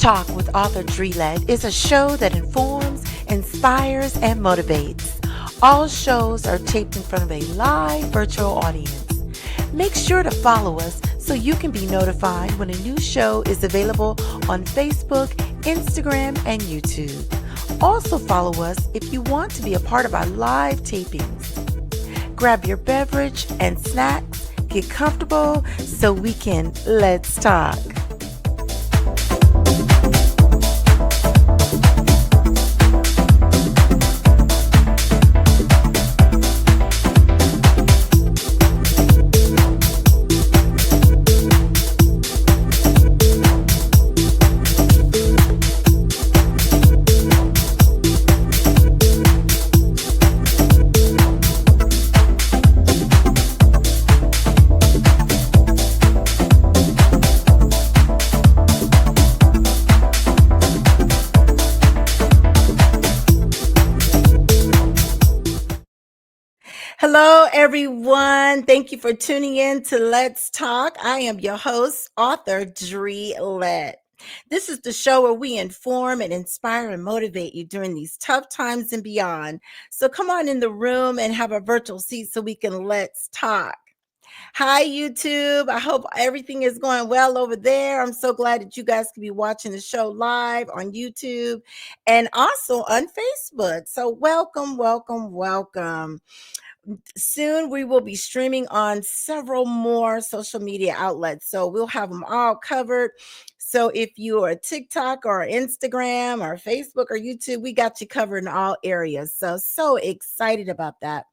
Talk with Author Dre Lett is a show that informs, inspires, and motivates. All shows are taped in front of a live virtual audience. Make sure to follow us so you can be notified when a new show is available on Facebook, Instagram, and YouTube. Also follow us if you want to be a part of our live tapings. Grab your beverage and snacks, get comfortable so we can let's talk. Hello, everyone. Thank you for tuning in to Let's Talk. I am your host, Author Dre Lett. This is the show where we inform and inspire and motivate you during these tough times and beyond. So come on in the room and have a virtual seat so we can let's talk. Hi, YouTube. I hope everything is going well over there. I'm so glad that you guys can be watching the show live on YouTube and also on Facebook. So welcome, welcome, welcome. Soon we will be streaming on several more social media outlets. So we'll have them all covered. So if you are TikTok or Instagram or Facebook or YouTube, we got you covered in all areas. So excited about that.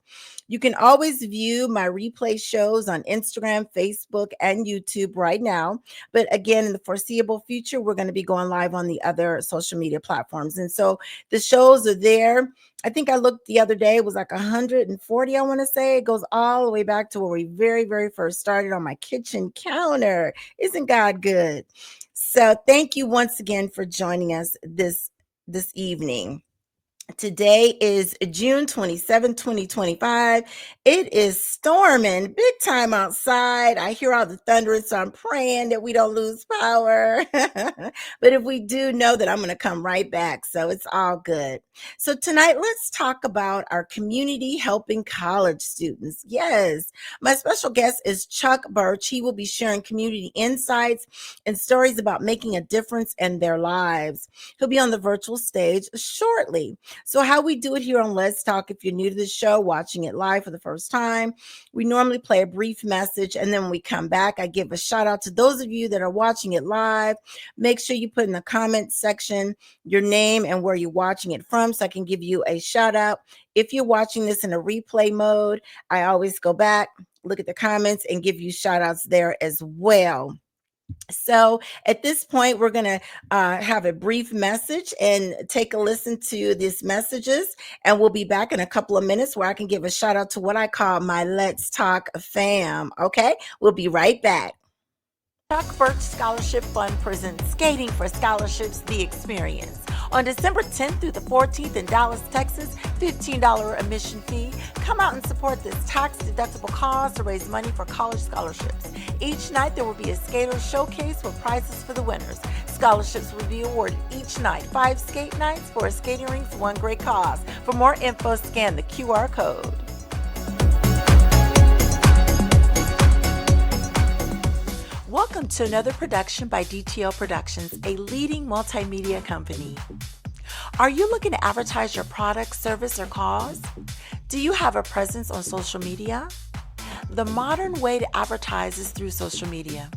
You can always view my replay shows on Instagram, Facebook, and YouTube right now. But again, in the foreseeable future, we're going to be going live on the other social media platforms. And so the shows are there. I think I looked the other day, it was like 140, I want to say. It goes all the way back to where we very first started on my kitchen counter. Isn't God good? So thank you once again for joining us this evening. Today is June 27, 2025. It is storming big time outside. I hear all the thunder, so I'm praying that we don't lose power. But if we do, know that I'm going to come right back. So it's all good. So tonight, let's talk about our community helping college students. Yes, my special guest is Chuck Burch. He will be sharing community insights and stories about making a difference in their lives. He'll be on the virtual stage shortly. So how we do it here on Let's Talk, if you're new to the show, watching it live for the first time, we normally play a brief message, and then when we come back, I give a shout out to those of you that are watching it live. Make sure you put in the comments section your name and where you're watching it from so I can give you a shout out. If you're watching this in a replay mode, I always go back, look at the comments, and give you shout outs there as well. So at this point, we're going to have a brief message and take a listen to these messages. And we'll be back in a couple of minutes where I can give a shout out to what I call my Let's Talk fam. Okay, we'll be right back. Chuck Burch Scholarship Fund presents Skating for Scholarships, The Experience. On December 10th through the 14th in Dallas, Texas, $15 admission fee. Come out and support this tax-deductible cause to raise money for college scholarships. Each night there will be a skater showcase with prizes for the winners. Scholarships will be awarded each night. 5 skate nights, 4 skating rinks, 1 great cause. For more info, scan the QR code. Welcome to another production by DTL Productions, a leading multimedia company. Are you looking to advertise your product, service, or cause? Do you have a presence on social media? The modern way to advertise is through social media.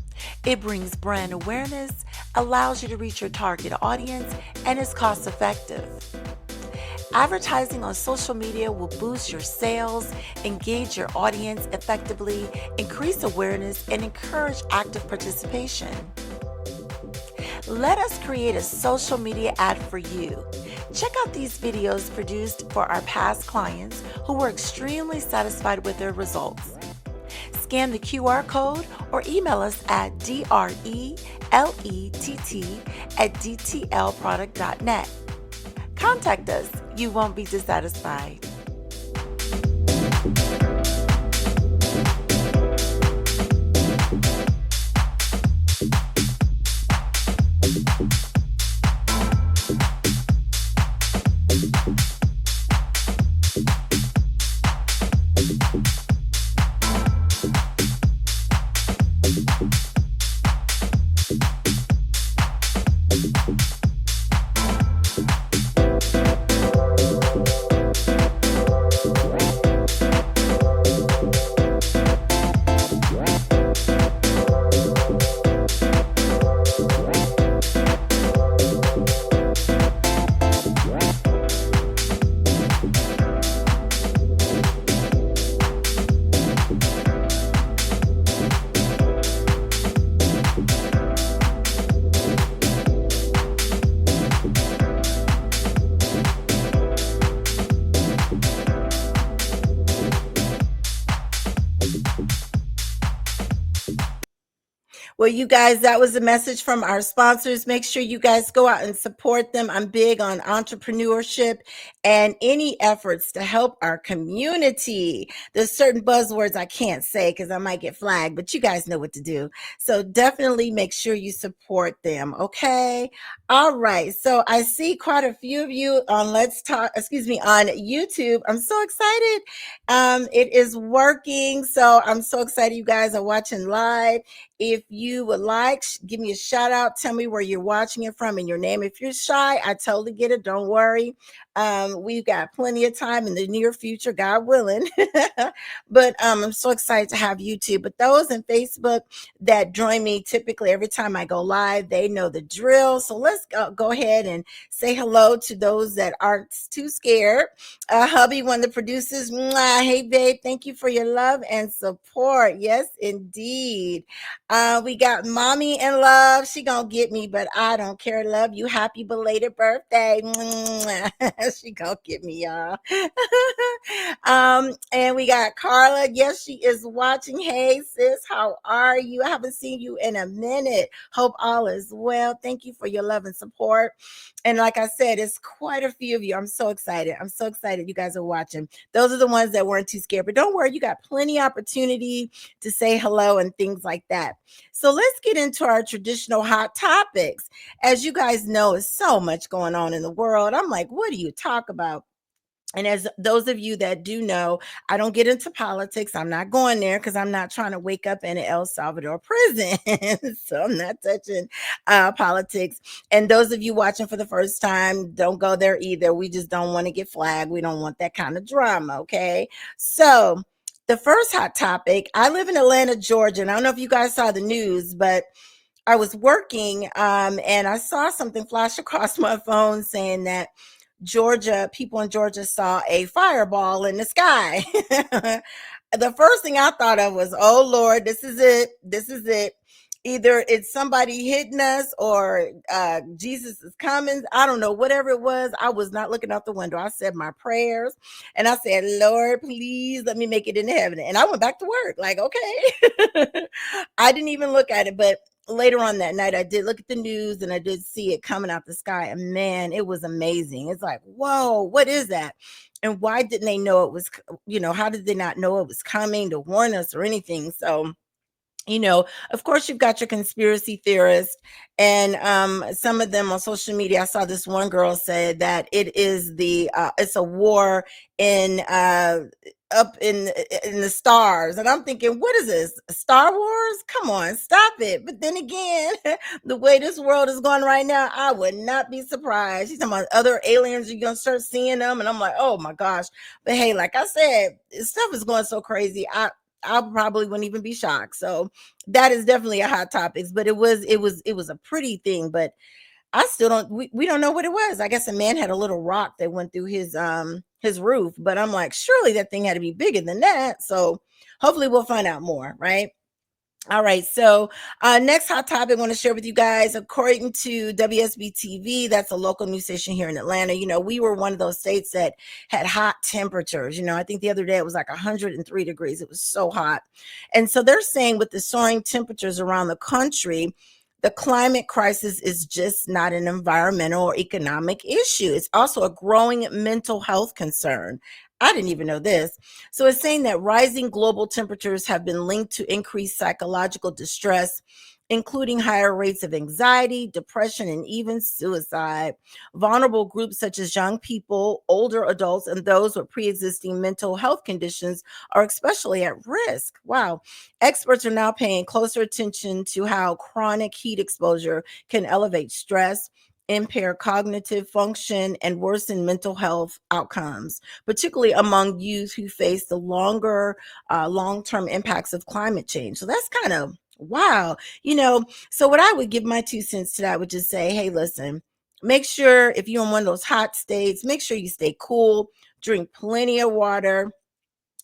It brings brand awareness, allows you to reach your target audience, and is cost effective. Advertising on social media will boost your sales, engage your audience effectively, increase awareness, and encourage active participation. Let us create a social media ad for you. Check out these videos produced for our past clients who were extremely satisfied with their results. Scan the QR code or email us at drelett@dtlproduct.net. Contact us. You won't be dissatisfied. Well, you guys, that was a message from our sponsors. Make sure you guys go out and support them. I'm big on entrepreneurship and any efforts to help our community. There's certain buzzwords I can't say because I might get flagged, but you guys know what to do. So definitely make sure you support them. Okay. All right. So I see quite a few of you on Let's Talk, excuse me, on YouTube. I'm so excited. It is working. So I'm so excited you guys are watching live. If you would like, give me a shout out. Tell me where you're watching it from and your name. If you're shy, I totally get it. Don't worry. We've got plenty of time in the near future, God willing. But I'm so excited to have YouTube. But those in Facebook that join me typically every time I go live, they know the drill. So let's go ahead and say hello to those that aren't too scared. Hubby, one of the producers. Mwah, hey, babe. Thank you for your love and support. Yes, indeed. We got mommy in love. She gonna get me, but I don't care. Love you. Happy belated birthday. She gonna get me, y'all. And we got Carla. Yes, she is watching. Hey, sis, how are you? I haven't seen you in a minute. Hope all is well. Thank you for your love and support. And like I said, it's quite a few of you. I'm so excited. I'm so excited you guys are watching. Those are the ones that weren't too scared. But don't worry, you got plenty opportunity to say hello and things like that. So let's get into our traditional hot topics. As you guys know, there's so much going on in the world. I'm like, what do you talk about? And as those of you that do know, I don't get into politics. I'm not going there because I'm not trying to wake up in an El Salvador prison. So I'm not touching politics. And those of you watching for the first time, don't go there either. We just don't want to get flagged. We don't want that kind of drama. Okay. So the first hot topic, I live in Atlanta, Georgia. And I don't know if you guys saw the news, but I was working and I saw something flash across my phone saying that people in Georgia saw a fireball in the sky. The first thing I thought of was, oh Lord, this is it. This is it. Either it's somebody hitting us or Jesus is coming. I don't know, whatever it was. I was not looking out the window. I said my prayers and I said, Lord, please let me make it into heaven. And I went back to work like, okay. I didn't even look at it, but later on that night, I did look at the news and I did see it coming out the sky. And man, it was amazing. It's like, whoa, what is that? And why didn't they know it was, how did they not know it was coming to warn us or anything? So, of course, you've got your conspiracy theorists, and some of them on social media. I saw this one girl say that it's a war in up in the stars, and I'm thinking, what is this? Star Wars? Come on, stop it! But then again, the way this world is going right now, I would not be surprised. She's talking about other aliens. You're gonna start seeing them, and I'm like, oh my gosh! But hey, like I said, stuff is going so crazy. I probably wouldn't even be shocked. So that is definitely a hot topic. But it was a pretty thing. But I still don't we don't know what it was. I guess a man had a little rock that went through his roof. But I'm like, surely that thing had to be bigger than that. So hopefully we'll find out more, right? All right, so next hot topic I want to share with you guys. According to WSB TV, that's a local news station here in Atlanta. We were one of those states that had hot temperatures. I think the other day it was like 103 degrees. It was so hot. And so they're saying with the soaring temperatures around the country, the climate crisis is just not an environmental or economic issue. It's also a growing mental health concern. I didn't even know this. So it's saying that rising global temperatures have been linked to increased psychological distress, including higher rates of anxiety, depression, and even suicide. Vulnerable groups such as young people, older adults, and those with pre-existing mental health conditions are especially at risk. Wow. Experts are now paying closer attention to how chronic heat exposure can elevate stress, impair cognitive function, and worsen mental health outcomes, particularly among youth who face the long-term impacts of climate change. So that's kind of wow. So what I would give my 2 cents to that would just say, hey, listen, make sure if you're in one of those hot states, make sure you stay cool, drink plenty of water.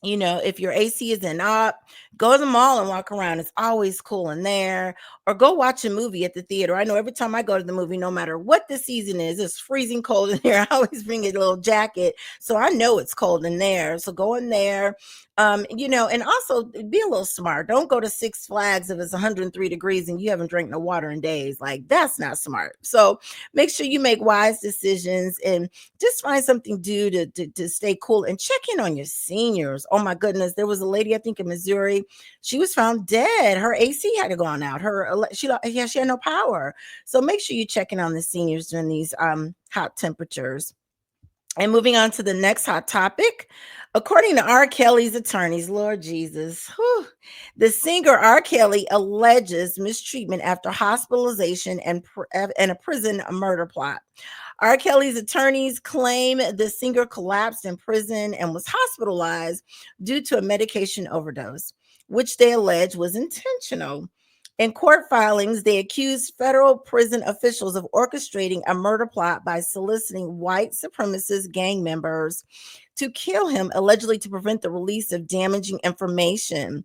If your AC isn't up, go to the mall and walk around. It's always cool in there. Or go watch a movie at the theater. I know every time I go to the movie, no matter what the season is, it's freezing cold in there. I always bring a little jacket. So I know it's cold in there. So go in there. And also be a little smart. Don't go to Six Flags if it's 103 degrees and you haven't drank no water in days. Like, that's not smart. So make sure you make wise decisions and just find something to do to stay cool and check in on your seniors. Oh my goodness. There was a lady, I think in Missouri, she was found dead. Her AC had to go out. She had no power. So make sure you check in on the seniors during these hot temperatures. And moving on to the next hot topic. According to R. Kelly's attorneys, Lord Jesus, the singer R. Kelly alleges mistreatment after hospitalization and a prison murder plot. R. Kelly's attorneys claim the singer collapsed in prison and was hospitalized due to a medication overdose, which they allege was intentional. In court filings, they accused federal prison officials of orchestrating a murder plot by soliciting white supremacist gang members to kill him, allegedly to prevent the release of damaging information.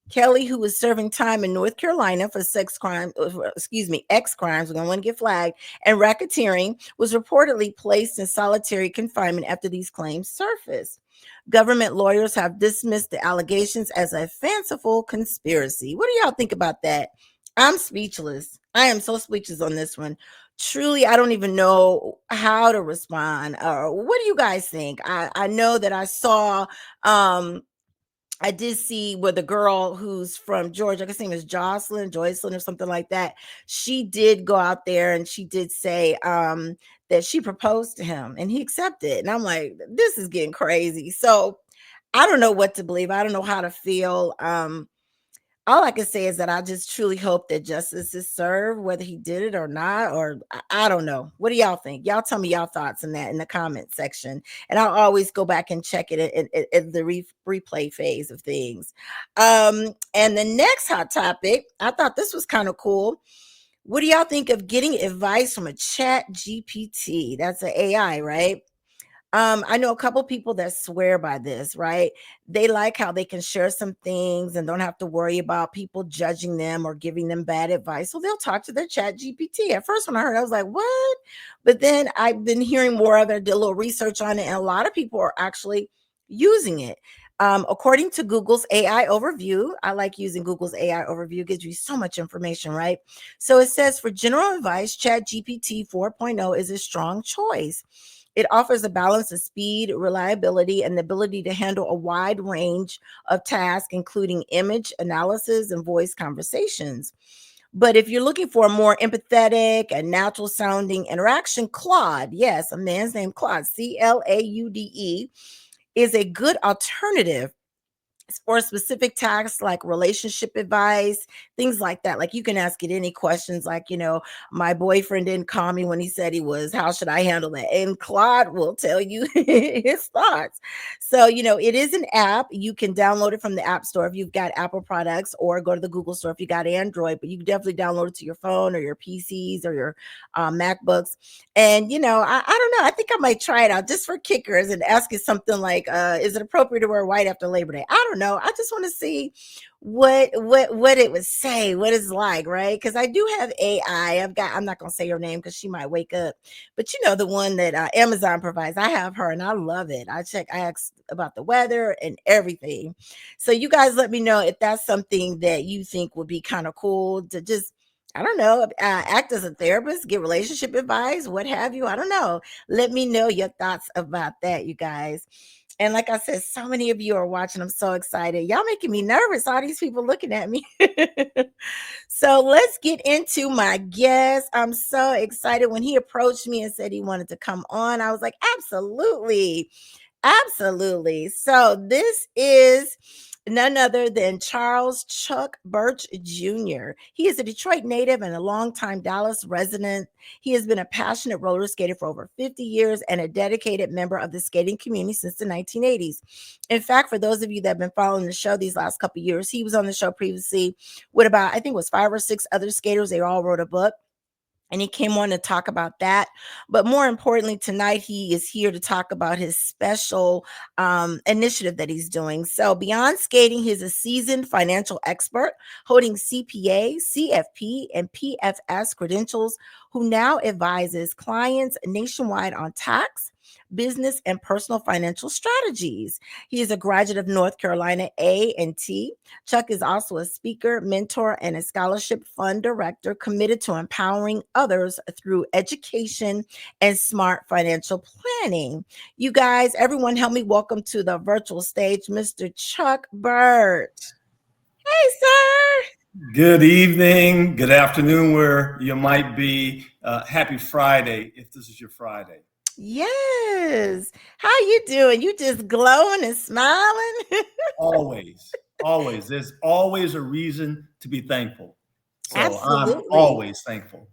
Kelly, who was serving time in North Carolina for X crimes, we don't want to get flagged, and racketeering, was reportedly placed in solitary confinement after these claims surfaced. Government lawyers have dismissed the allegations as a fanciful conspiracy. What do y'all think about that? I'm speechless. I am so speechless on this one. Truly, I don't even know how to respond. What do you guys think? I know that I did see where the girl who's from Georgia, I guess her name is Joycelyn or something like that. She did go out there and she did say that she proposed to him and he accepted. And I'm like, this is getting crazy. So I don't know what to believe. I don't know how to feel. All I can say is that I just truly hope that justice is served, whether he did it or not, or I don't know. What do y'all think? Y'all tell me y'all thoughts in that in the comment section. And I'll always go back and check it in the replay phase of things. And the next hot topic, I thought this was kind of cool. What do y'all think of getting advice from a chat GPT? That's an AI, right? I know a couple people that swear by this, right? They like how they can share some things and don't have to worry about people judging them or giving them bad advice. So they'll talk to their chat GPT. At first, when I heard it, I was like, what? But then I've been hearing more of it, did a little research on it, and a lot of people are actually using it. According to Google's AI overview, I like using Google's AI overview, it gives you so much information, right? So it says for general advice, Chat GPT 4.0 is a strong choice. It offers a balance of speed, reliability, and the ability to handle a wide range of tasks, including image analysis and voice conversations. But if you're looking for a more empathetic and natural sounding interaction, Claude, yes, a man's name Claude, Claude, is a good alternative for specific tasks like relationship advice, things like that. Like you can ask it any questions, like, my boyfriend didn't call me when he said he was, how should I handle that? And Claude will tell you his thoughts. So, it is an app. You can download it from the App Store if you've got Apple products, or go to the Google Store if you got Android, but you can definitely download it to your phone or your PCs or your MacBooks. And, I don't know. I think I might try it out just for kickers and ask it something like, is it appropriate to wear white after Labor Day? I don't know. I just want to see what it would say, what it's like, right? Because I do have AI. I'm not gonna say her name because she might wake up, but the one that Amazon provides. I have her and I love it. I ask about the weather and everything. So you guys let me know if that's something that you think would be kind of cool to just, I don't know, act as a therapist, get relationship advice, what have you. I don't know. Let me know your thoughts about that, you guys. And like I said, so many of you are watching. I'm so excited. Y'all making me nervous. All these people looking at me. So let's get into my guest. I'm so excited. When he approached me and said he wanted to come on, I was like, absolutely. Absolutely. So this is none other than Charles Chuck Burch Jr. He is a Detroit native and a longtime Dallas resident. He has been a passionate roller skater for over 50 years and a dedicated member of the skating community since the 1980s. In fact, for those of you that have been following the show these last couple of years, he was on the show previously with about, I think it was 5 or 6 other skaters. They all wrote a book. And he came on to talk about that. But more importantly, tonight he is here to talk about his special initiative that he's doing. So beyond skating, he's a seasoned financial expert holding CPA, CFP, and PFS credentials who now advises clients nationwide on tax, business, and personal financial strategies. He is a graduate of North Carolina A&T. Chuck is also a speaker, mentor, and a scholarship fund director committed to empowering others through education and smart financial planning. You guys, everyone, help me welcome to the virtual stage Mr. Chuck Burch. Hey, sir. Good evening, good afternoon, where you might be. Happy Friday, if this is your Friday. Yes. How you doing? You just glowing and smiling? Always, always. There's always a reason to be thankful. So I'm Absolutely. always thankful.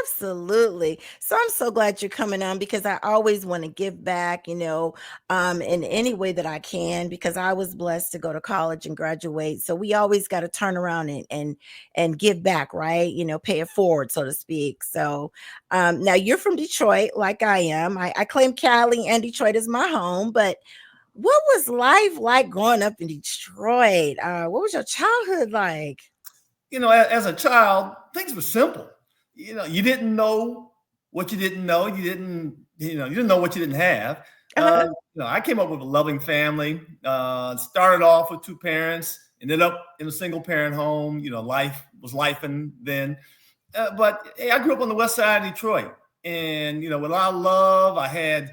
Absolutely. So I'm so glad you're coming on because I always want to give back, in any way that I can because I was blessed to go to college and graduate. So we always got to turn around and give back, right? Pay it forward, so to speak. So now you're from Detroit, like I am. I claim Cali and Detroit as my home, but what was life like growing up in Detroit? What was your childhood like? As a child, things were simple. You didn't know what you didn't know. You didn't know what you didn't have. Uh-huh. I came up with a loving family. Started off with two parents, ended up in a single parent home. Life was life and then. But hey, I grew up on the west side of Detroit, and with a lot of love, I had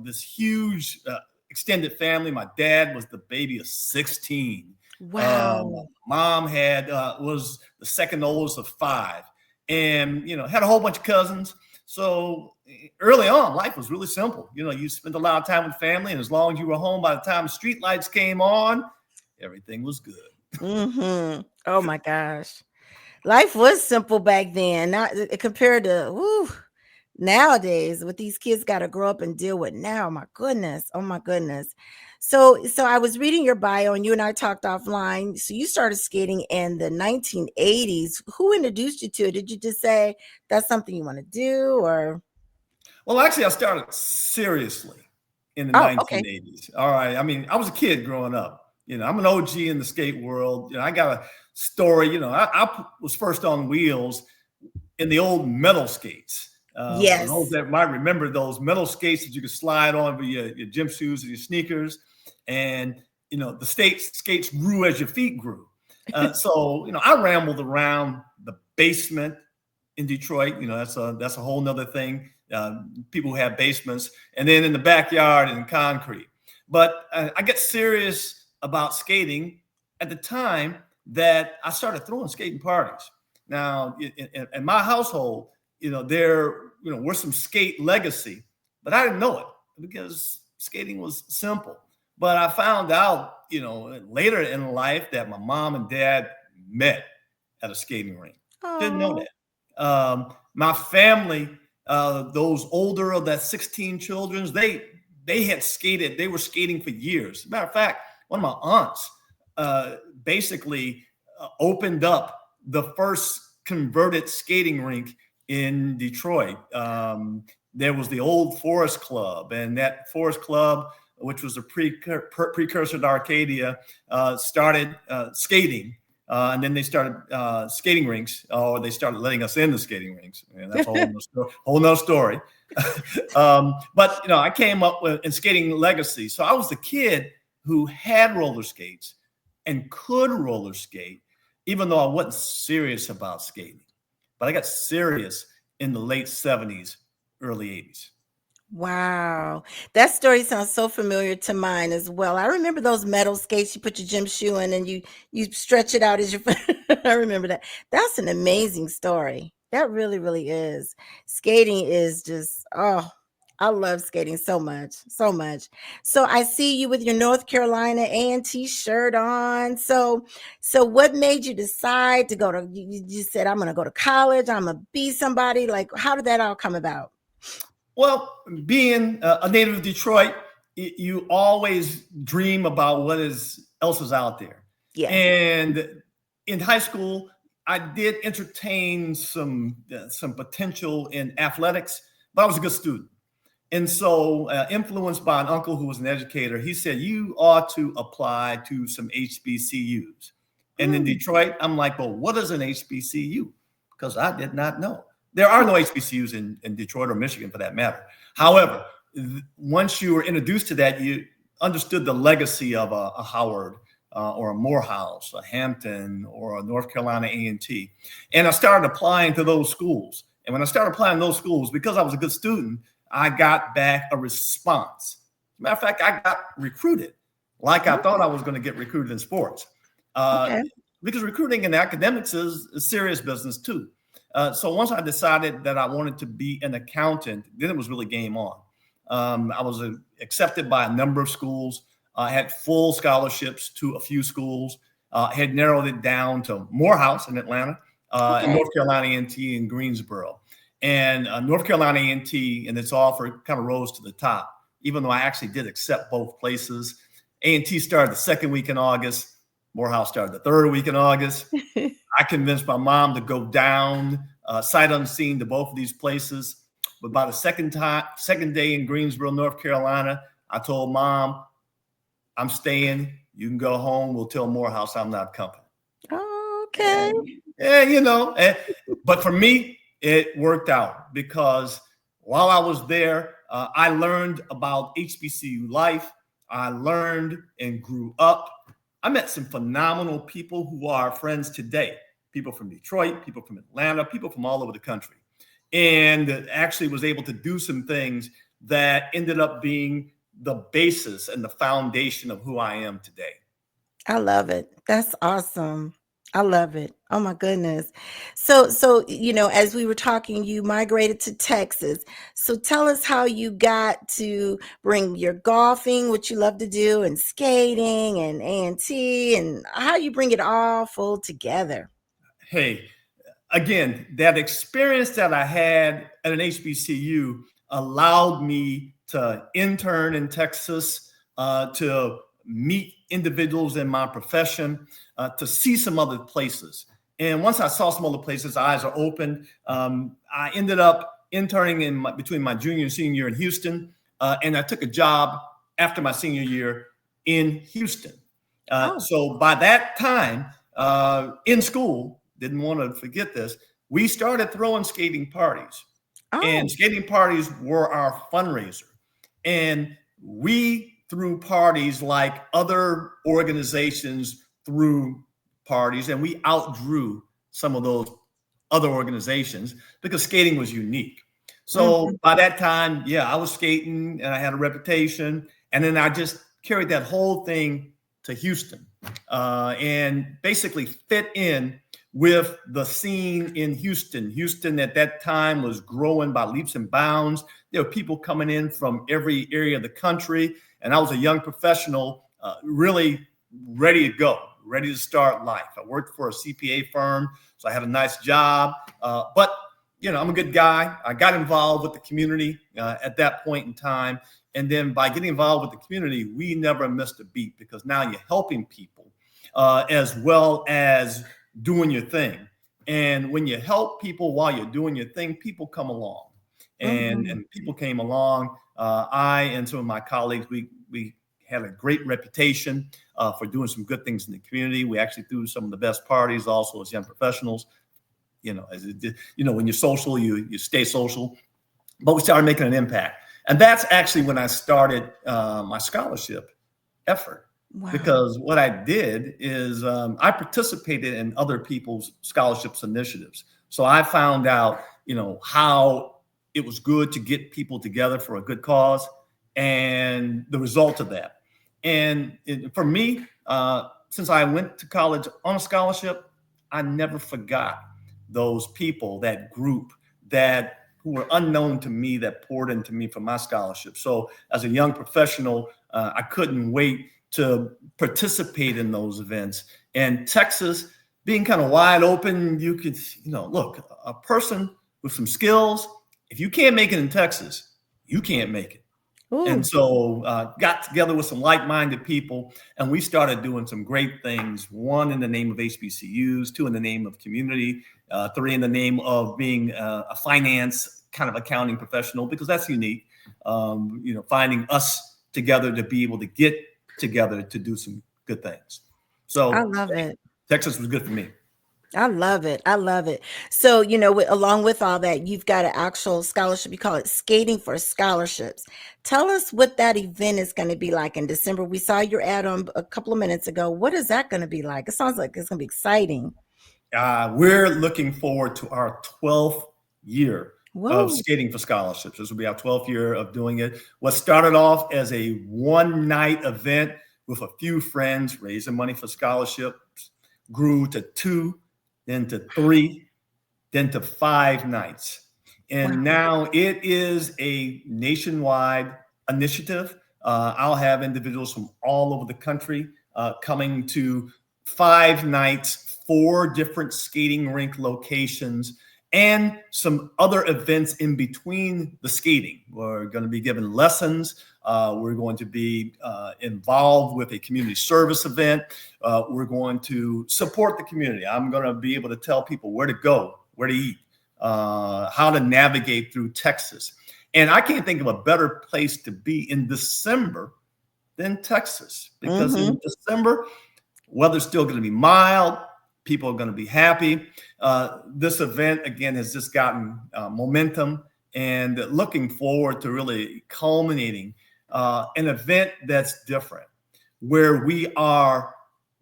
this huge extended family. My dad was the baby of 16. Wow. Mom was the second oldest of five, and had a whole bunch of cousins. So early on, life was really simple. You spent a lot of time with family, and as long as you were home by the time the street lights came on, everything was good. Oh my gosh. Life was simple back then. Not compared to nowadays what these kids got to grow up and deal with now. My goodness. Oh my goodness. So I was reading your bio and you and I talked offline. So you started skating in the 1980s. Who introduced you to it? Did you just say that's something you want to do or Well, actually, I started seriously in the Oh, okay. 1980s. All right. I mean, I was a kid growing up. I'm an OG in the skate world. I got a story. I was first on wheels in the old metal skates. For those Yes. that might remember those metal skates that you could slide on with your gym shoes and your sneakers. And, the skates grew as your feet grew. So, I rambled around the basement in Detroit. That's a whole nother thing. People who have basements, and then in the backyard in concrete. But I get serious about skating at the time that I started throwing skating parties. Now, in my household, there were some skate legacy, but I didn't know it because skating was simple. But I found out, later in life that my mom and dad met at a skating rink. Didn't know Oh, that. My family, those older of that 16 children, they had skated. They were skating for years. As a matter of fact, one of my aunts basically opened up the first converted skating rink in Detroit. There was the old Forest Club, and that Forest Club, which was a precursor to Arcadia, started skating. And then they started skating rinks, or they started letting us in the skating rinks. And that's a whole nother story. But I came up with in skating legacy. So I was the kid who had roller skates and could roller skate, even though I wasn't serious about skating. But I got serious in the late 70s, early 80s. wow. That story sounds so familiar to mine as well. I remember those metal skates you put your gym shoe in and you stretch it out as your I remember that. That's an amazing story. That really, really is. Skating is just I love skating so much, so much. So I see you with your North Carolina A&T shirt on. So what made you decide to go to you said I'm gonna go to college, I'm gonna be somebody. Like how did that all come about? Well, being a native of Detroit, you always dream about else is out there. Yes. And in high school, I did entertain some potential in athletics, but I was a good student. And so, influenced by an uncle who was an educator, he said, you ought to apply to some HBCUs. And in Mm. Detroit, I'm like, well, what is an HBCU? Because I did not know. There are no HBCUs in Detroit or Michigan for that matter. However, once you were introduced to that, you understood the legacy of a Howard or a Morehouse, a Hampton, or a North Carolina A&T. And I started applying to those schools. And when I started applying to those schools, because I was a good student, I got back a response. As a matter of fact, I got recruited like I thought I was going to get recruited in sports. Okay. Because recruiting in academics is serious business too. So once I decided that I wanted to be an accountant, then it was really game on. I was accepted by a number of schools. I had full scholarships to a few schools. Had narrowed it down to Morehouse in Atlanta, and North Carolina A&T in Greensboro. And North Carolina A&T and its offer kind of rose to the top, even though I actually did accept both places. A&T started the second week in August. Morehouse started the third week in August. I convinced my mom to go down sight unseen to both of these places. But by the second day in Greensboro, North Carolina, I told Mom, I'm staying. You can go home. We'll tell Morehouse I'm not coming. Okay. And, but for me, it worked out because while I was there, I learned about HBCU life. I learned and grew up. I met some phenomenal people who are friends today. People from Detroit, people from Atlanta, people from all over the country. And actually was able to do some things that ended up being the basis and the foundation of who I am today. I love it. That's awesome. I love it. Oh my goodness. So as we were talking, you migrated to Texas. So tell us how you got to bring your golfing, what you love to do, and skating and A&T, and how you bring it all full together. Hey, again, that experience that I had at an HBCU allowed me to intern in Texas, to meet individuals in my profession, to see some other places. And once I saw some other places, eyes are open. I ended up interning between my junior and senior year in Houston, and I took a job after my senior year in Houston. So by that time, in school, didn't want to forget this, we started throwing skating parties. And skating parties were our fundraiser. And we threw parties like other organizations threw parties, and we outdrew some of those other organizations because skating was unique. So by that time, I was skating and I had a reputation. And then I just carried that whole thing to Houston and basically fit in with the scene in Houston. Houston at that time was growing by leaps and bounds. There were people coming in from every area of the country. And I was a young professional, really ready to go, ready to start life. I worked for a CPA firm, so I had a nice job. But I'm a good guy. I got involved with the community at that point in time. And then by getting involved with the community, we never missed a beat because now you're helping people as well as doing your thing. And when you help people while you're doing your thing, people come along. And people came along. I and some of my colleagues, we had a great reputation for doing some good things in the community. We actually threw some of the best parties also as young professionals. When you're social, you stay social. But we started making an impact. And that's actually when I started my scholarship effort. Wow. Because what I did is I participated in other people's scholarships initiatives. So I found out, how it was good to get people together for a good cause and the result of that. And for me, since I went to college on a scholarship, I never forgot those people, that group who were unknown to me that poured into me for my scholarship. So as a young professional, I couldn't wait to participate in those events. And Texas being kind of wide open, you could, look, a person with some skills, if you can't make it in Texas, you can't make it. Ooh. And so got together with some like-minded people, and we started doing some great things. One, in the name of HBCUs, two, in the name of community, three, in the name of being a finance kind of accounting professional, because that's unique. Finding us together to be able to get together to do some good things. So I love it. Texas was good for me. I love it. I love it. So, along with all that, you've got an actual scholarship. You call it Skating for Scholarships. Tell us what that event is going to be like in December. We saw your ad on a couple of minutes ago. What is that going to be like? It sounds like it's going to be exciting. We're looking forward to our 12th year of Whoa. Skating for Scholarships. This will be our 12th year of doing it. What started off as a one-night event with a few friends raising money for scholarships grew to 2, then to 3, then to 5 nights. And Wow. now it is a nationwide initiative. I'll have individuals from all over the country coming to 5 nights, 4 different skating rink locations, and some other events in between the skating. We're going to be given lessons. We're going to be involved with a community service event. We're going to support the community. I'm going to be able to tell people where to go, where to eat, how to navigate through Texas. And I can't think of a better place to be in December than Texas, because Mm-hmm. in December, weather's still going to be mild. People are going to be happy. This event, again, has just gotten momentum, and looking forward to really culminating an event that's different, where we are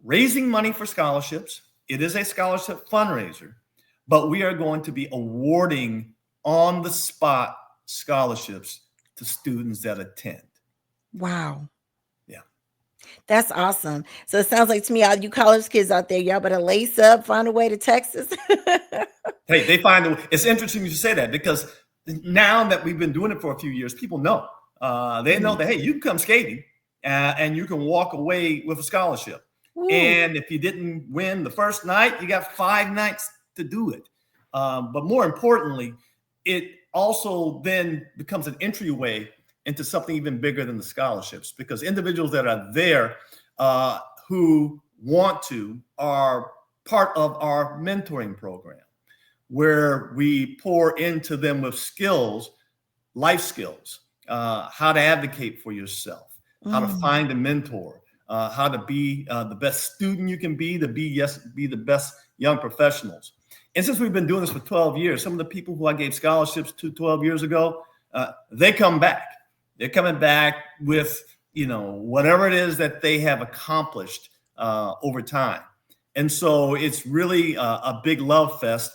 raising money for scholarships. It is a scholarship fundraiser, but we are going to be awarding on the spot scholarships to students that attend. Wow. Yeah. That's awesome. So it sounds like to me, all you college kids out there, y'all better lace up, find a way to Texas. Hey, they find it's interesting you say that, because now that we've been doing it for a few years, people know. They know that, hey, you can come skating and you can walk away with a scholarship. Woo. And if you didn't win the first night, you got 5 nights to do it. But more importantly, it also then becomes an entryway into something even bigger than the scholarships, because individuals that are there who want to are part of our mentoring program, where we pour into them with skills, life skills, how to advocate for yourself, how to Mm. find a mentor, how to be the best student you can be, to be the best young professionals. And since we've been doing this for 12 years, some of the people who I gave scholarships to 12 years ago, they come back. They're coming back with, whatever it is that they have accomplished over time. And so it's really a big love fest.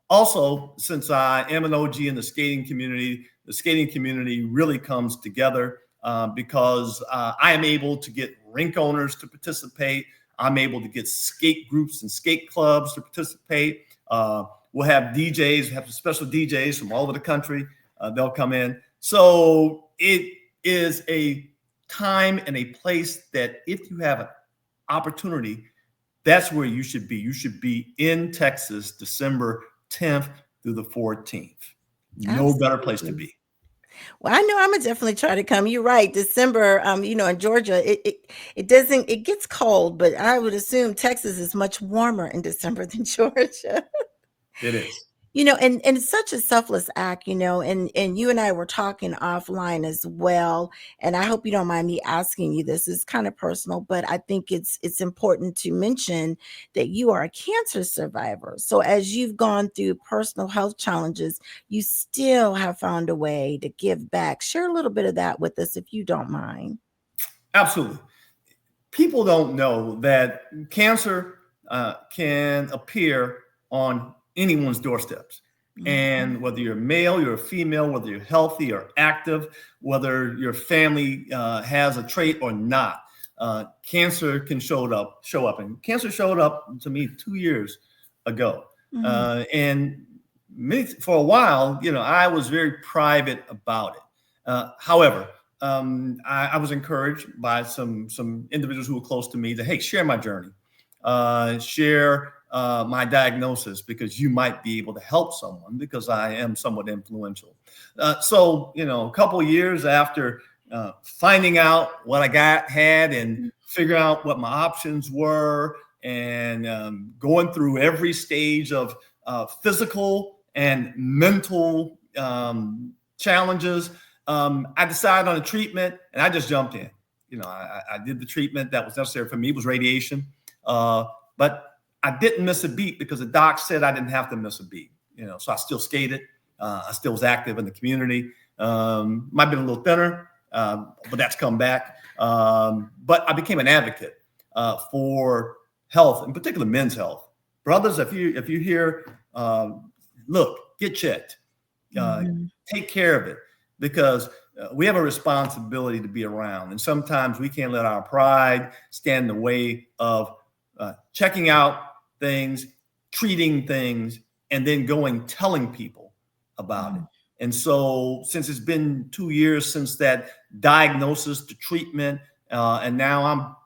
Also, since I am an OG in the skating community really comes together because I am able to get rink owners to participate. I'm able to get skate groups and skate clubs to participate. We'll have DJs, have special DJs from all over the country. They'll come in. So it is a time and a place that if you have an opportunity, that's where you should be. You should be in Texas, December 10th through the 14th. No better place to Absolutely. be. Well, I know I'm gonna definitely try to come. You're right. December, in Georgia, it doesn't it gets cold, but I would assume Texas is much warmer in December than Georgia. It is. And it's such a selfless act, and you and I were talking offline as well. And I hope you don't mind me asking you this. It's kind of personal, but I think it's important to mention that you are a cancer survivor. So as you've gone through personal health challenges, you still have found a way to give back. Share a little bit of that with us if you don't mind. Absolutely. People don't know that cancer can appear on anyone's doorsteps. Mhm. And whether you're male, you're a female, whether you're healthy or active, whether your family has a trait or not, cancer can show up. And cancer showed up to me 2 years ago. Mhm. And for a while, I was very private about it. However, I was encouraged by some individuals who were close to me that, hey, share my journey, share my diagnosis, because you might be able to help someone, because I am somewhat influential. So, a couple of years after finding out what I had and figuring out what my options were, and going through every stage of physical and mental challenges, I decided on a treatment, and I just jumped in. I did the treatment that was necessary for me. It was radiation, but I didn't miss a beat because the doc said I didn't have to miss a beat. So I still skated. I still was active in the community. Might have been a little thinner, but that's come back. But I became an advocate for health, in particular men's health. Brothers, if you hear, look, get checked, take care of it, because we have a responsibility to be around, and sometimes we can't let our pride stand in the way of checking out things, treating things, and then going telling people about it. And so, since it's been 2 years since that diagnosis to treatment, and now I'm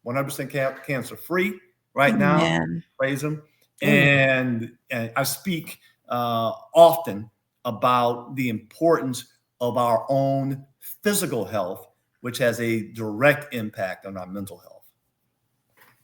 100% cancer free right now. Praise him. And I speak often about the importance of our own physical health, which has a direct impact on our mental health.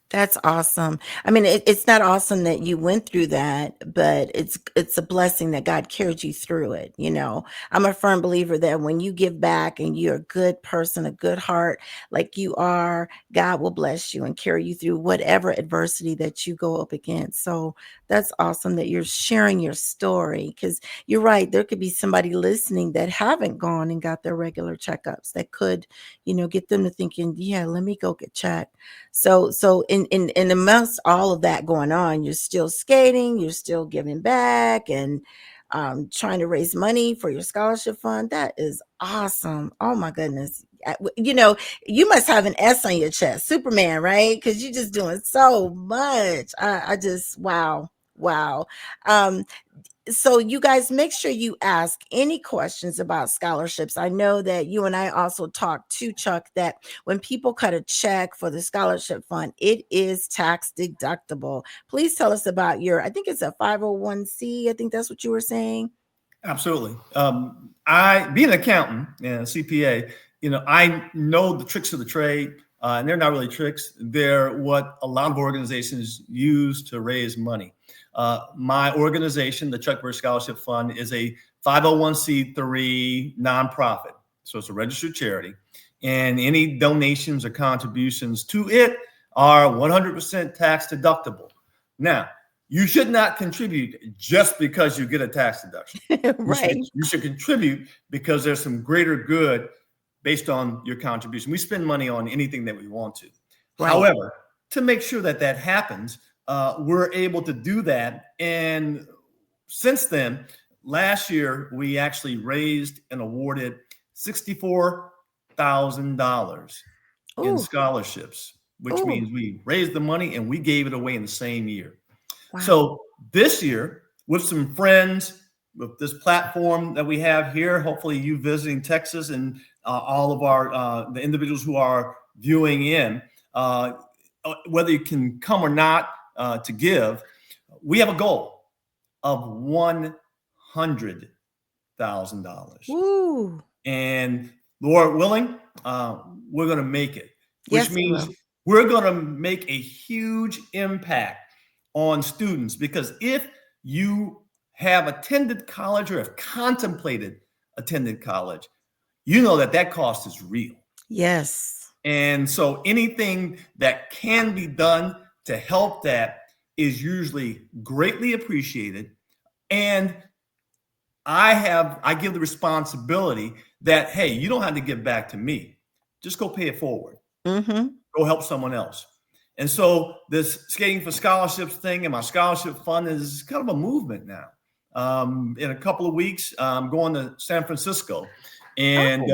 That's awesome. I mean, it's not awesome that you went through that, but it's a blessing that God carried you through it. I'm a firm believer that when you give back and you're a good person, a good heart, like you are, God will bless you and carry you through whatever adversity that you go up against. So that's awesome that you're sharing your story, because you're right. There could be somebody listening that haven't gone and got their regular checkups that could, get them to thinking, yeah, let me go get checked. So in amongst all of that going on, you're still skating, you're still giving back, and trying to raise money for your scholarship fund. That is awesome. Oh my goodness. You must have an S on your chest, Superman, right? Because you're just doing so much. I just, wow. Wow. Um, so you guys make sure you ask any questions about scholarships. I know that you and I also talked to Chuck that when people cut a check for the scholarship fund, it is tax deductible. Please tell us about I think it's a 501c. I think that's what you were saying. Absolutely. I, being an accountant and CPA, I know the tricks of the trade, and they're not really tricks. They're what a lot of organizations use to raise money. My organization, the Chuck Burch Scholarship Fund, is a 501c3 nonprofit. So it's a registered charity, and any donations or contributions to it are 100% tax deductible. Now, you should not contribute just because you get a tax deduction. Right. You should contribute because there's some greater good based on your contribution. We spend money on anything that we want to. Right. However, to make sure that happens, we're able to do that. And since then, last year, we actually raised and awarded $64,000 in scholarships, which means we raised the money and we gave it away in the same year. Wow. So this year, with some friends, with this platform that we have here, hopefully you visiting Texas and all of our the individuals who are viewing in, whether you can come or not to give, we have a goal of $100,000. And Lord willing, we're going to make it, which means we're going to make a huge impact on students, because if you have attended college or have contemplated attending college, you know that cost is real. Yes. And so anything that can be done to help that is usually greatly appreciated. And I give the responsibility that, hey, you don't have to give back to me. Just go pay it forward. Go help someone else. And so this Skating for Scholarships thing and my scholarship fund is kind of a movement now. In a couple of weeks, I'm going to San Francisco, and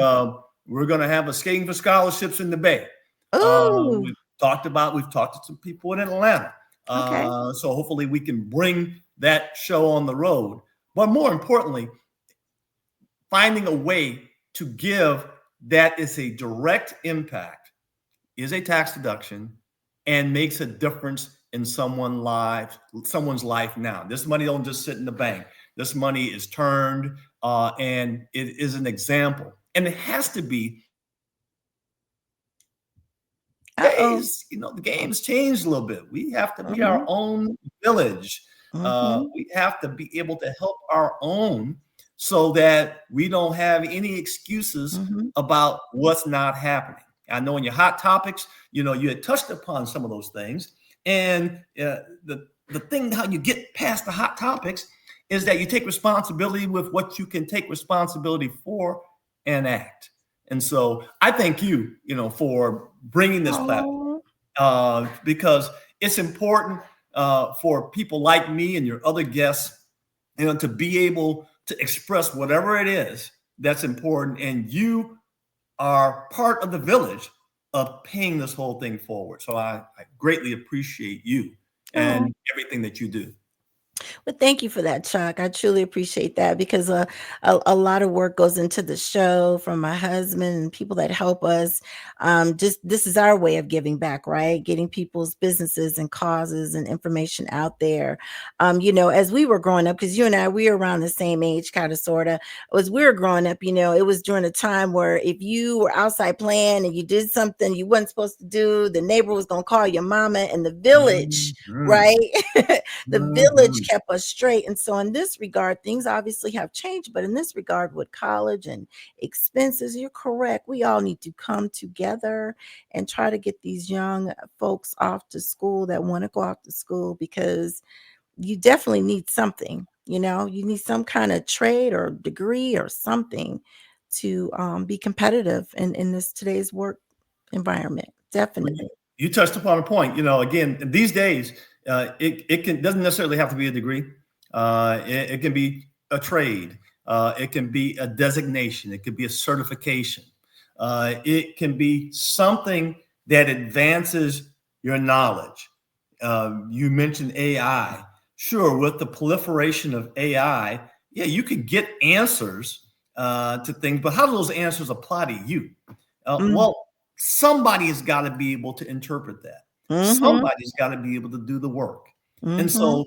we're going to have a Skating for Scholarships in the Bay. We've talked to some people in Atlanta. So hopefully we can bring that show on the road. But more importantly, finding a way to give that is a direct impact, is a tax deduction, and makes a difference in someone's life now. This money don't just sit in the bank. This money is turned, and it is an example. And it has to be. The game's changed a little bit. We have to be our own village. We have to be able to help our own so that we don't have any excuses about what's not happening. I know in your hot topics, you had touched upon some of those things. And the the thing how you get past the hot topics is that you take responsibility with what you can take responsibility for and act. And so I thank you, for bringing this platform, Oh, because it's important for people like me and your other guests, to be able to express whatever it is that's important. And you are part of the village of paying this whole thing forward. So I greatly appreciate you oh. and everything that you do. Well, thank you for that, Chuck. I truly appreciate that because a lot of work goes into the show from my husband and people that help us. Just this is our way of giving back, right? Getting people's businesses and causes and information out there. As we were growing up, because you and I, we were around the same age, kind of, sort of. As we were growing up, it was during a time where if you were outside playing and you did something you wasn't supposed to do, the neighbor was going to call your mama and the village, Mhm, right? The village mhm. kept us straight. And so, in this regard, things obviously have changed. But in this regard, with college and expenses, you're correct. We all need to come together and try to get these young folks off to school that want to go off to school because you definitely need something. You need some kind of trade or degree or something to be competitive in this today's work environment. Well, Definitely. you touched upon a point. Again, these days, it can doesn't necessarily have to be a degree. It can be a trade. It can be a designation. It could be a certification. It can be something that advances your knowledge. You mentioned AI. Sure, with the proliferation of AI, yeah, you could get answers to things, but how do those answers apply to you? Mm, Well, somebody has got to be able to interpret that. mhm, Somebody's got to be able to do the work. And mhm. so,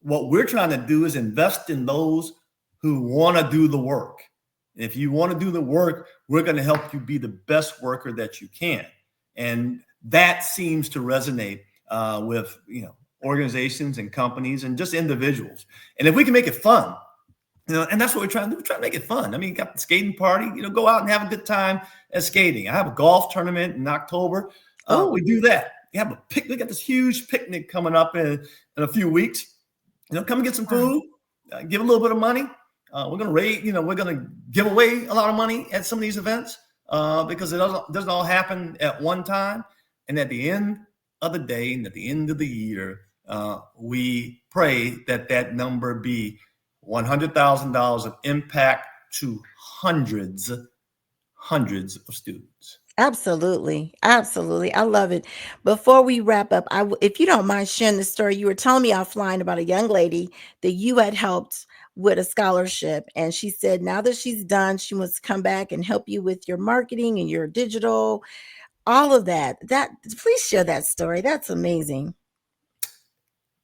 what we're trying to do is invest in those who want to do the work. If you want to do the work, we're going to help you be the best worker that you can. And that seems to resonate with organizations and companies and just individuals. And if we can make it fun, and that's what we're trying to do. We're trying to make it fun. I mean, got the skating party, go out and have a good time at skating. I have a golf tournament in October. We Oh, do that. We have a picnic. We got this huge picnic coming up in a few weeks. Come and get some wow. food, give a little bit of money. We're going to raise, we're going to give away a lot of money at some of these events because it doesn't all happen at one time. And at the end of the day and at the end of the year, we pray that that number be $100,000 of impact to hundreds of students. Absolutely. Absolutely. I love it. Before we wrap up, if you don't mind sharing the story, you were telling me offline about a young lady that you had helped with a scholarship. And she said now that she's done, she wants to come back and help you with your marketing and your digital, all of that. Please share that story. That's amazing.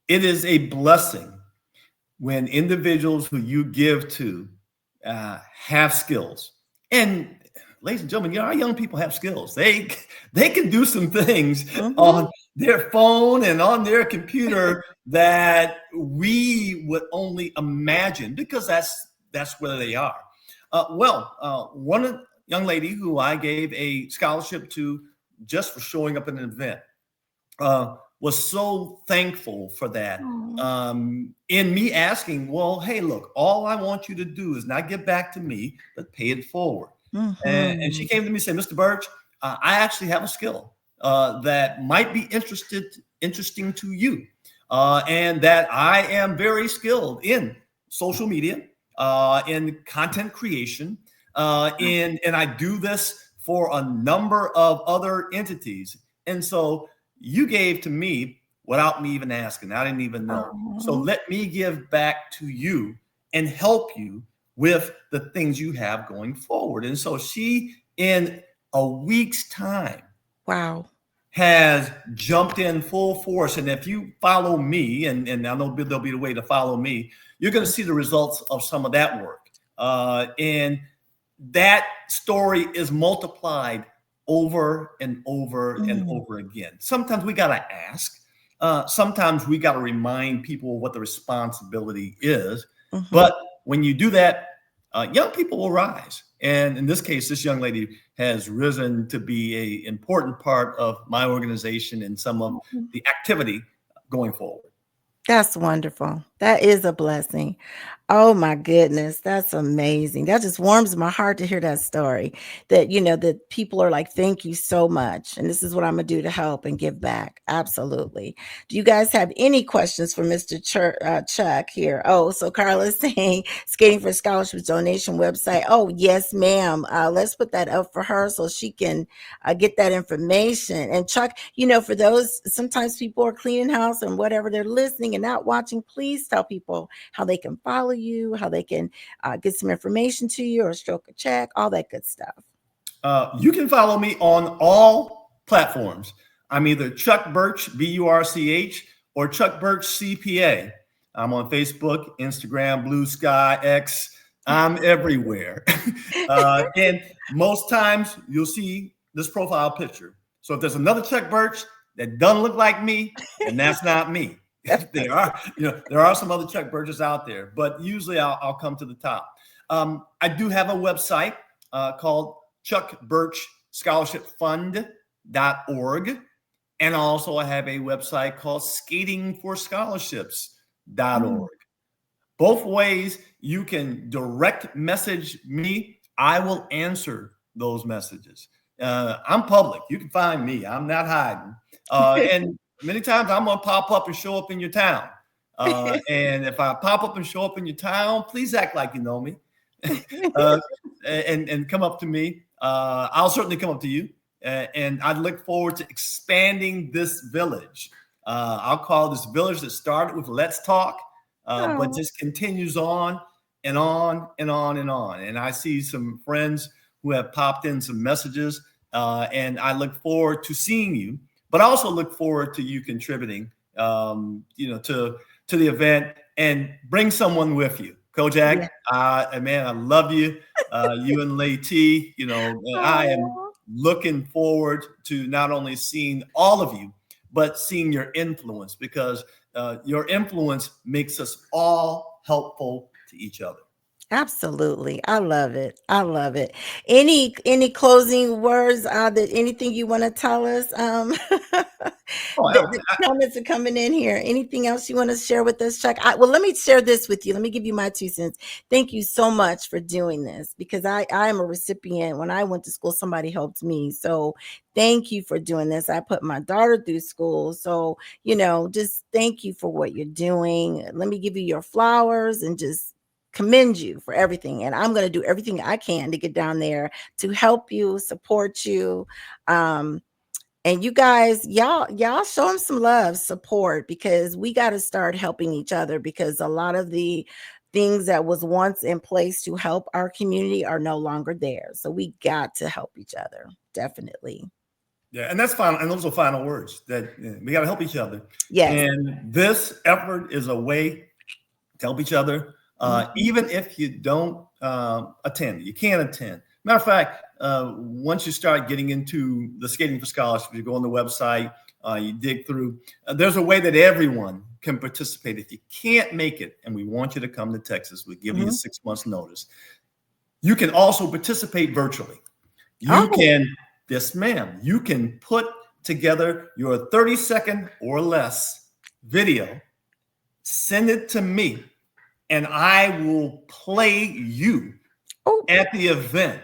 It is a blessing when individuals who you give to have skills. And ladies and gentlemen, our young people have skills. They can do some things Hmm. on their phone and on their computer that we would only imagine because that's where they are. One young lady who I gave a scholarship to just for showing up at an event was so thankful for that. Oh. In me asking, well, hey, look, all I want you to do is not get back to me, but pay it forward. And she Hmm. came to me and said, Mr. Burch, I actually have a skill that might be interesting to you, and that I am very skilled in social media, in content creation, and I do this for a number of other entities. And so you gave to me without me even asking. I didn't even know. So Oh, let me give back to you and help you with the things you have going forward. And so she, in a week's time, wow. has jumped in full force. And if you follow me, and I know there'll be the way to follow me, you're going to see the results of some of that work. And that story is multiplied over and over and Mm, over again. Sometimes we got to ask. Sometimes we got to remind people what the responsibility is. mhm. But when you do that, young people will rise. And in this case, this young lady has risen to be an important part of my organization and some of Mhm. the activity going forward. That's wonderful. That is a blessing. Oh my goodness, that's amazing. That just warms my heart to hear that story. That that people are like, "Thank you so much, and this is what I'm gonna do to help and give back." Absolutely. Do you guys have any questions for Mr. Chuck here? Oh, so Carla's saying skating for scholarships donation website. Oh yes, ma'am. Let's put that up for her so she can get that information. And Chuck, for those, sometimes people are cleaning house and whatever, they're listening and not watching. Please tell people how they can follow you, how they can get some information to you or stroke a check, all that good stuff. You can follow me on all platforms. I'm either Chuck Burch, Burch, or Chuck Burch CPA. I'm on Facebook, Instagram, Blue Sky, X. I'm everywhere. And most times you'll see this profile picture. So if there's another Chuck Burch that doesn't look like me, then that's not me. there are some other Chuck Burches out there, but usually I'll come to the top. I do have a website called Chuck Burch Scholarship Fund.org. And also I have a website called skatingforscholarships.org. Both ways you can direct message me. I will answer those messages. I'm public. You can find me. I'm not hiding. And many times I'm going to pop up and show up in your town. And if I pop up and show up in your town, please act like you know me. And come up to me. I'll certainly come up to you. And I look forward to expanding this village. I'll call this village that started with Let's Talk, but just continues on and on and on and on. And I see some friends who have popped in some messages, and I look forward to seeing you, but I also look forward to you contributing, to the event, and bring someone with you. Kojak, man, I love you. You and Leti, I am looking forward to not only seeing all of you, but seeing your influence, because your influence makes us all helpful to each other. Absolutely. I love it. I love it. Any closing words, that anything you want to tell us? Oh, The comments are coming in here. Anything else you want to share with us, Chuck? Well, let me share this with you. Let me give you my 2 cents. Thank you so much for doing this, because I am a recipient. When I went to school, somebody helped me. So thank you for doing this. I put my daughter through school. So, just thank you for what you're doing. Let me give you your flowers and just commend you for everything. And I'm going to do everything I can to get down there to help you, support you. And you guys, y'all show them some love, support, because we got to start helping each other, because a lot of the things that was once in place to help our community are no longer there. So we got to help each other. Definitely. Yeah, and that's final. And those are final words that we got to help each other. Yes. And this effort is a way to help each other, even if you don't attend. You can't attend. Matter of fact, once you start getting into the Skating for Scholarships, you go on the website, you dig through. There's a way that everyone can participate. If you can't make it, and we want you to come to Texas, we give you 6 months notice. You can also participate virtually. You can, yes, ma'am, you can put together your 30-second or less video, send it to me, and I will play you at the event.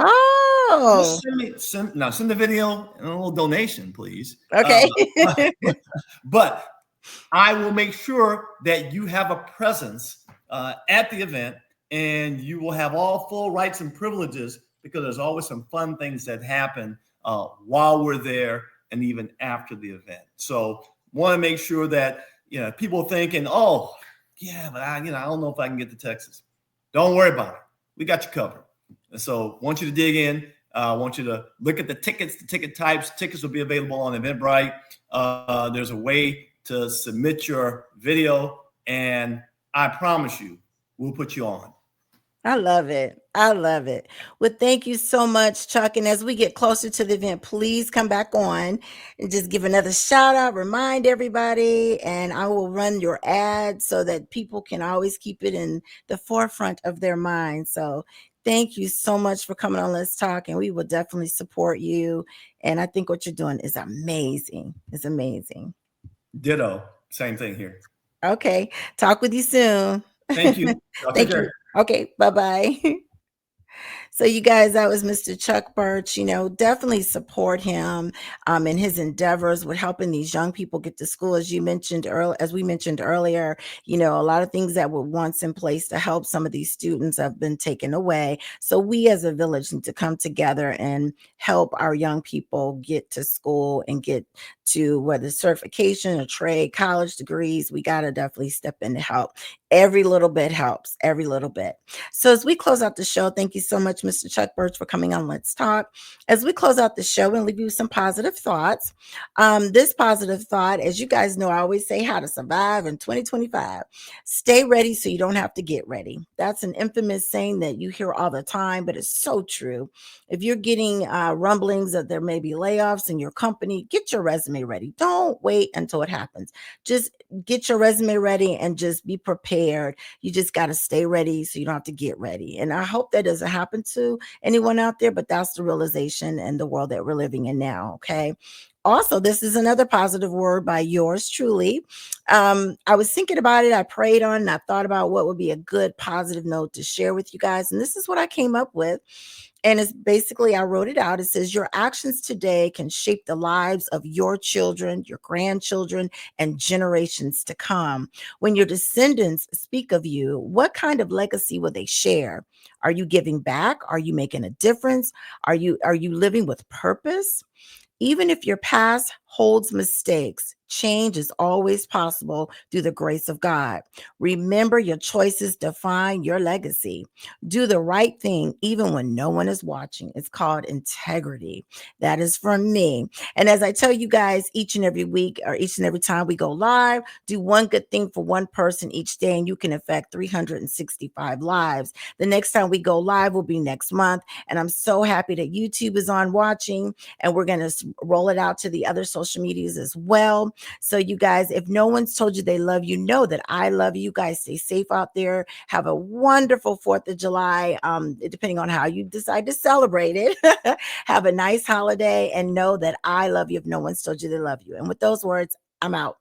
Oh, Send the video and a little donation, please. okay. But I will make sure that you have a presence at the event, and you will have all full rights and privileges, because there's always some fun things that happen while we're there and even after the event. So want to make sure that people thinking, oh, yeah, but I don't know if I can get to Texas. Don't worry about it. We got you covered. And so want you to dig in. I want you to look at the tickets, the ticket types. Tickets will be available on Eventbrite. There's a way to submit your video, and I promise you, we'll put you on. I love it. I love it. Well, thank you so much, Chuck. And as we get closer to the event, please come back on and just give another shout out, remind everybody, and I will run your ad so that people can always keep it in the forefront of their mind. So thank you so much for coming on Let's Talk, and we will definitely support you. And I think what you're doing is amazing. It's amazing. Ditto. Same thing here. Okay. Talk with you soon. Thank you. Y'all take Thank care. you. Okay. Bye-bye. So you guys, that was Mr. Chuck Burch. Definitely support him in his endeavors with helping these young people get to school. As we mentioned earlier, a lot of things that were once in place to help some of these students have been taken away. So we as a village need to come together and help our young people get to school and get to whether certification or trade, college degrees. We got to definitely step in to help. Every little bit helps, every little bit. So as we close out the show, thank you so much, Mr. Chuck Burch, for coming on Let's Talk. As we close out the show and leave you with some positive thoughts, this positive thought, as you guys know, I always say how to survive in 2025. Stay ready so you don't have to get ready. That's an infamous saying that you hear all the time, but it's so true. If you're getting rumblings that there may be layoffs in your company, get your resume ready. Don't wait until it happens. Just get your resume ready and just be prepared. You just got to stay ready so you don't have to get ready. And I hope that doesn't happen to anyone out there, but that's the realization and the world that we're living in now. Okay. Also, this is another positive word by yours truly. I was thinking about it. I prayed on and I thought about what would be a good positive note to share with you guys. And this is what I came up with. And it's basically, I wrote it out. It says, your actions today can shape the lives of your children, your grandchildren, and generations to come. When your descendants speak of you, what kind of legacy will they share? Are you giving back? Are you making a difference? Are you living with purpose? Even if your past holds mistakes, change is always possible through the grace of God. Remember, your choices define your legacy. Do the right thing even when no one is watching. It's called integrity. That is from me. And as I tell you guys each and every week or each and every time we go live, do one good thing for one person each day, and you can affect 365 lives. The next time we go live will be next month. And I'm so happy that YouTube is on watching, and we're going to roll it out to the other social medias as well. So, you guys, if no one's told you they love you, know that I love you. You guys stay safe out there. Have a wonderful 4th of July, depending on how you decide to celebrate it. Have a nice holiday and know that I love you if no one's told you they love you. And with those words, I'm out.